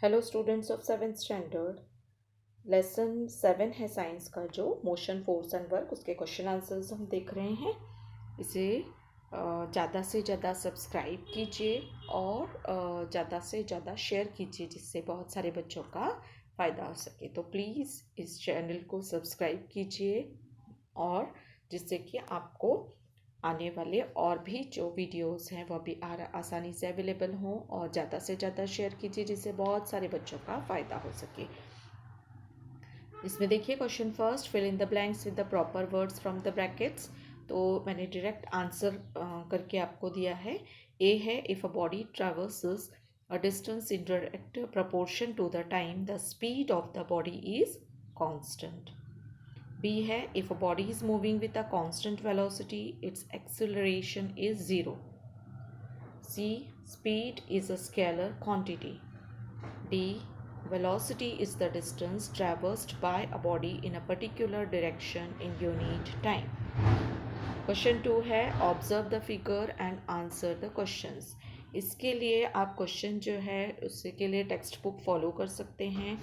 Hello students of 7th standard. Lesson 7 है science का, जो मोशन फोर्स एंड वर्क, उसके क्वेश्चन आंसर्स हम देख रहे हैं। इसे ज़्यादा से ज़्यादा सब्सक्राइब कीजिए और ज़्यादा से ज़्यादा शेयर कीजिए, जिससे बहुत सारे बच्चों का फ़ायदा हो सके। तो प्लीज़ इस चैनल को सब्सक्राइब कीजिए, और जिससे कि आपको आने वाले और भी जो वीडियोस हैं वह भी आसानी से अवेलेबल हों, और ज़्यादा से ज़्यादा शेयर कीजिए, जिससे बहुत सारे बच्चों का फ़ायदा हो सके। इसमें देखिए question first, fill in the blanks with the proper words from the brackets. तो मैंने डायरेक्ट आंसर करके आपको दिया है। ए है, if a body traverses a distance in direct proportion to the time, the speed of the body is constant. B है, if a body is moving with a constant velocity, its acceleration is 0. C, speed is a scalar quantity. D, velocity is the distance traversed by a body in a particular direction in unit time. Question 2 है, observe the figure and answer the questions. इसके लिए आप question जो है उसके लिए text book follow कर सकते हैं।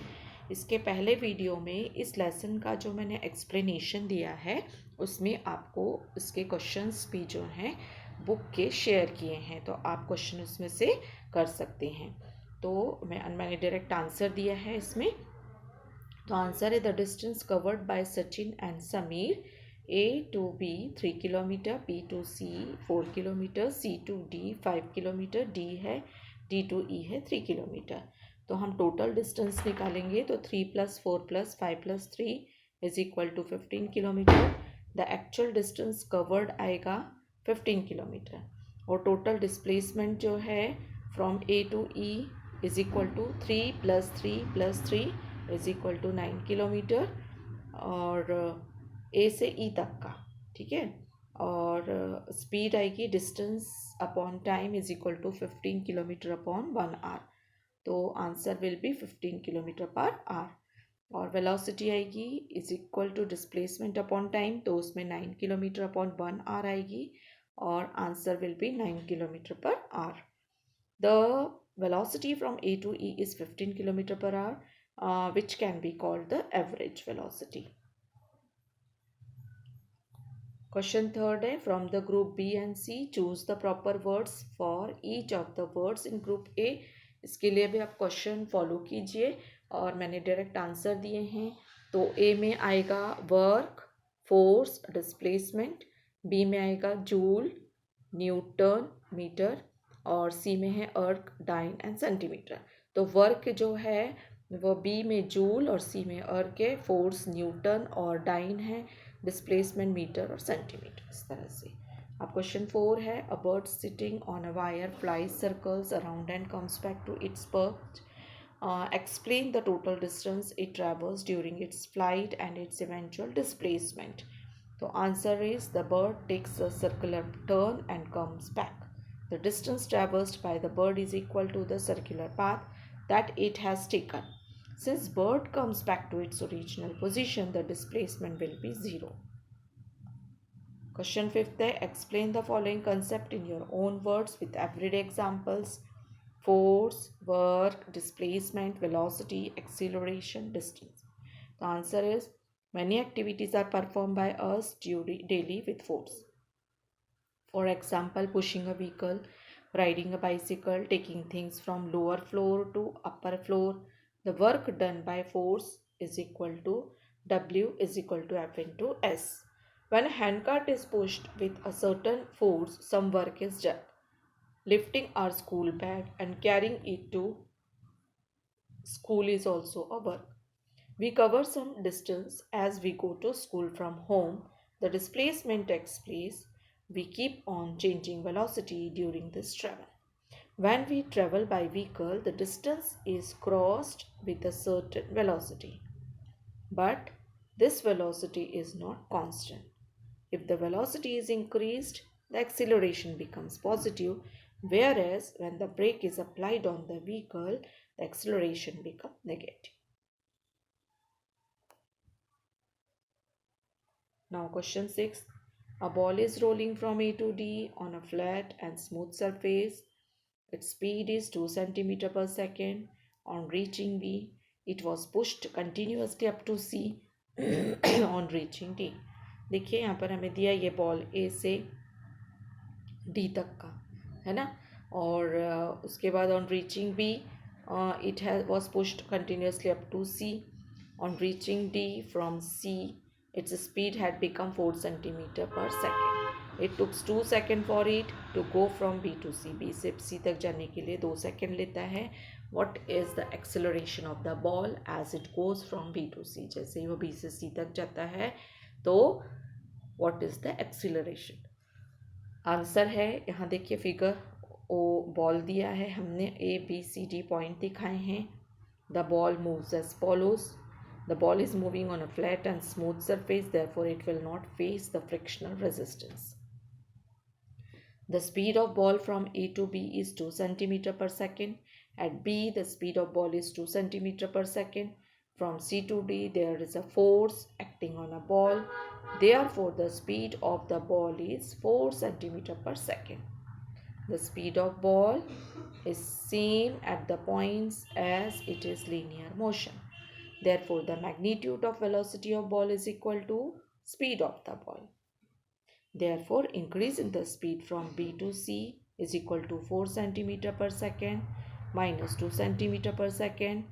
इसके पहले वीडियो में इस लेसन का जो मैंने एक्सप्लेनेशन दिया है, उसमें आपको इसके क्वेश्चंस भी जो हैं बुक के शेयर किए हैं, तो आप क्वेश्चन उसमें से कर सकते हैं। तो मैंने डायरेक्ट आंसर दिया है इसमें। तो आंसर है, the distance covered by Sachin and Sameer, A to B 3 kilometre, B to C 4 kilometre, C to D 5 kilometre, D है, D to E है 3 किलोमीटर। तो हम टोटल डिस्टेंस निकालेंगे, तो 3 + 4 + 5 + 3 is equal to 15 kilometre. The actual distance covered आएगा 15 kilometre, और total displacement जो है from A to E is equal to 3 + 3 + 3 is equal to 9 kilometre, और ए से ई तक का, ठीक है। और स्पीड आएगी distance upon time is equal to 15 kilometre upon 1 hour. तो answer will be 15 kilometre per hour. और वेलोसिटी आएगी is equal to displacement upon time, तो उसमें 9 किलोमीटर अपॉन 1 आवर आएगी, और answer will be 9 kilometre per hour. The velocity from A to E is 15 kilometer per hour, which can be called the average velocity. Question third है, from the group B and C choose the proper words for each of the words in group A. इसके लिए भी आप question follow कीजिए, और मैंने direct answer दिए हैं। तो ए में आएगा वर्क, फोर्स, डिस्प्लेसमेंट। बी में आएगा जूल, न्यूटन, मीटर, और सी में है अर्क, डाइन एंड सेंटीमीटर। तो वर्क जो है वह बी में जूल और सी में अर्क है, फोर्स न्यूटन और डाइन है, डिस्प्लेसमेंट मीटर और सेंटीमीटर। इस तरह से अब क्वेश्चन 4 है, a bird sitting on a wire flies circles around and comes back to its perch. Explain the total distance it travels during its flight and its eventual displacement. So answer is, the bird takes a circular turn and comes back. The distance traversed by the bird is equal to the circular path that it has taken. Since bird comes back to its original position, the displacement will be 0. Question 5 है, explain the following concept in your own words with everyday examples. Force, work, displacement, velocity, acceleration, distance. The answer is, many activities are performed by us daily with force. For example, pushing a vehicle, riding a bicycle, taking things from lower floor to upper floor. The work done by force is equal to W is equal to F into S. When a handcart is pushed with a certain force, some work is done. Lifting our school bag and carrying it to school is also a work. We cover some distance as we go to school from home. The displacement takes place. We keep on changing velocity during this travel. When we travel by vehicle, the distance is crossed with a certain velocity. But this velocity is not constant. If the velocity is increased, the acceleration becomes positive, whereas when the brake is applied on the vehicle, the acceleration becomes negative. Now question 6. A ball is rolling from A to D on a flat and smooth surface. Its speed is 2 cm per second. On reaching B, it was pushed continuously up to C. On reaching D, देखिए यहाँ पर हमें दिया ये ball A से D तक का है ना, और उसके बाद on reaching B it was pushed continuously up to C. On reaching D from C, its speed had become 4 centimeter per second. It took 2 seconds for it to go from B to C. B से C तक जाने के लिए 2 second लेता है. What is the acceleration of the ball as it goes from B to C? जैसे ही वो B से C तक जाता है तो what is the acceleration? Answer है यहाँ देखिए फिगर, ओ बॉल दिया है, हमने ABCD पॉइंट दिखाए हैं. The ball moves as follows. The ball is moving on a flat and smooth surface, therefore it will not face the frictional resistance. The speed of ball from A to B is 2 centimeter per second. At B, the speed of ball is 2 centimeter per second. From C to D, there is a force acting on a ball. Therefore, the speed of the ball is 4 centimeter per second. The speed of ball is same at the points as it is linear motion. Therefore, the magnitude of velocity of ball is equal to speed of the ball. Therefore, increase in the speed from B to C is equal to 4 centimeter per second minus 2 centimeter per second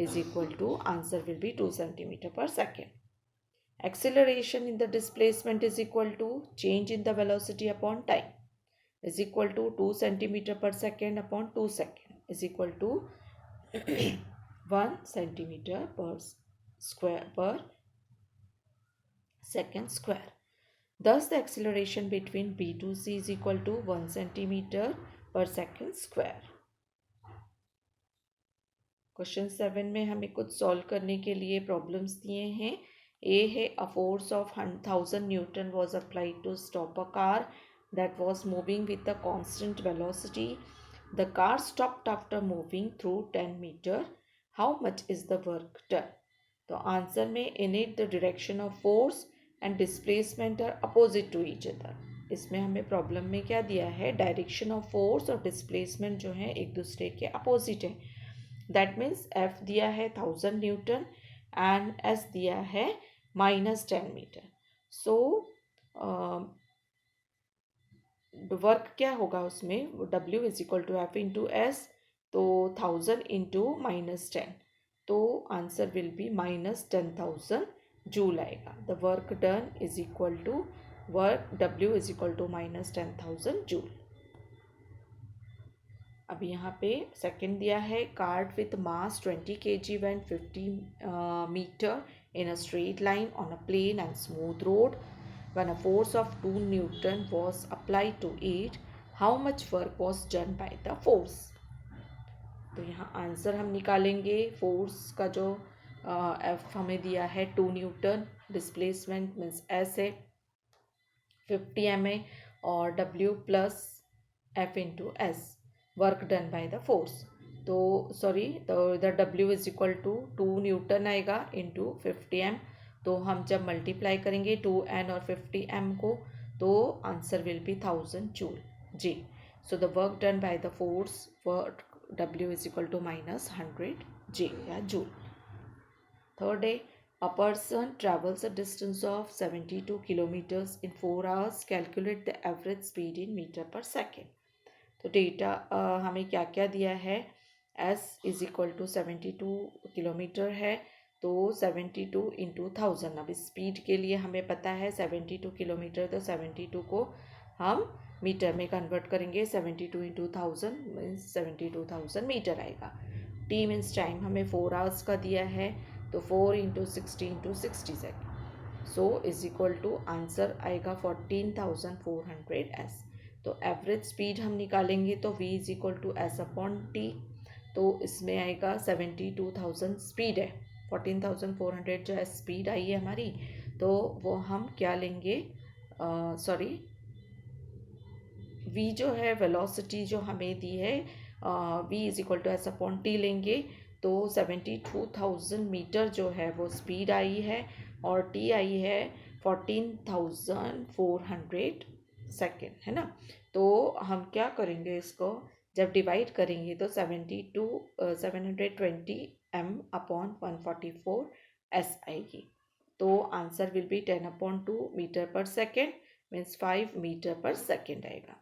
is equal to, answer will be 2 centimeter per second. Acceleration in the displacement is equal to change in the velocity upon time is equal to 2 centimeter per second upon 2 second is equal to 1 centimeter per square per second square. Thus, the acceleration between B to C is equal to 1 centimeter per second square. Question 7 में हमें कुछ solve करने के लिए problems दिए हैं. A है, a force of 1000 newton was applied to stop a car that was moving with a constant velocity. The car stopped after moving through 10 metre. How much is the work done? तो answer में in it the direction of force and displacement are opposite to each other. इसमें हमें problem में क्या दिया है, direction of force और displacement जो है एक दूसरे के अपोजिट है. दैट मीन्स F दिया है 1000 न्यूटन एंड S दिया है -10 मीटर. सो वर्क क्या होगा उसमें, W is equal to F into S. तो 1000 इंटू -10, तो आंसर विल बी -10,000 जूल आएगा. The work done is equal to work W is equal to -10,000 joule. अभी यहाँ पे सेकंड दिया है, cart with mass 20 kg when 50 metre in a straight line on a plane and smooth road. When a force of 2 Newton was applied to it, how much work was done by the force? तो यहाँ answer हम निकालेंगे. Force का जो F हमें दिया है 2 Newton, displacement means S है 50 mm और W plus F into S, work done by the force. तो सॉरी, तो इधर W is equal to 2 newton आएगा इंटू 50 m. तो हम जब मल्टीप्लाई करेंगे 2n और 50m को, तो answer will be 1000 joule J. So the work done by the force work W is equal to -100 J या जूल. थर्ड है, a person travels a distance of 72 kilometers in 4 hours. Calculate the average speed in meter per second. तो data हमें क्या क्या दिया है, S is equal to 72 kilometre है, तो 72 इंटू 1000. अब स्पीड के लिए हमें पता है 72 किलोमीटर, तो 72 को हम मीटर में कन्वर्ट करेंगे. 72 इंटू 1000 मीन्स 72,000 मीटर आएगा. टी मीन्स टाइम हमें 4 आवर्स का दिया है, तो 4 into 60 into 60 seconds. So is equal to answer आएगा 14,400 S. तो एवरेज स्पीड हम निकालेंगे तो V is equal to S upon T. तो इसमें आएगा 72,000 स्पीड है, 14,400 जो है स्पीड आई है हमारी, तो वो हम क्या लेंगे, सॉरी V जो है वेलोसिटी जो हमें दी है, V is equal to S upon T लेंगे. तो 72,000 मीटर जो है वो स्पीड आई है और T आई है 14,400 सेकेंड, है ना. तो हम क्या करेंगे, इसको जब डिवाइड करेंगे तो 720 m/144 s आएगी। तो answer will be 10/2 metre per second, means 5 metre per second आएगा।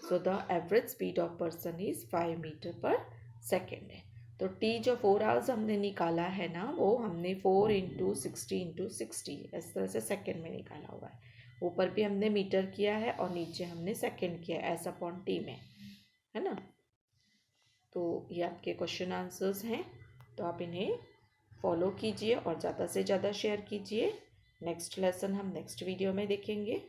So the average speed of person is 5 metre per second है। तो टी जो 4 आवर्स हमने निकाला है ना, वो हमने 4 × 60 इस तरह से सेकेंड में निकाला हुआ है। ऊपर भी हमने मीटर किया है और नीचे हमने सेकेंड किया है S/T में, है ना। तो ये आपके क्वेश्चन आंसर्स हैं, तो आप इन्हें फॉलो कीजिए और ज़्यादा से ज़्यादा शेयर कीजिए। नेक्स्ट लेसन हम नेक्स्ट वीडियो में देखेंगे।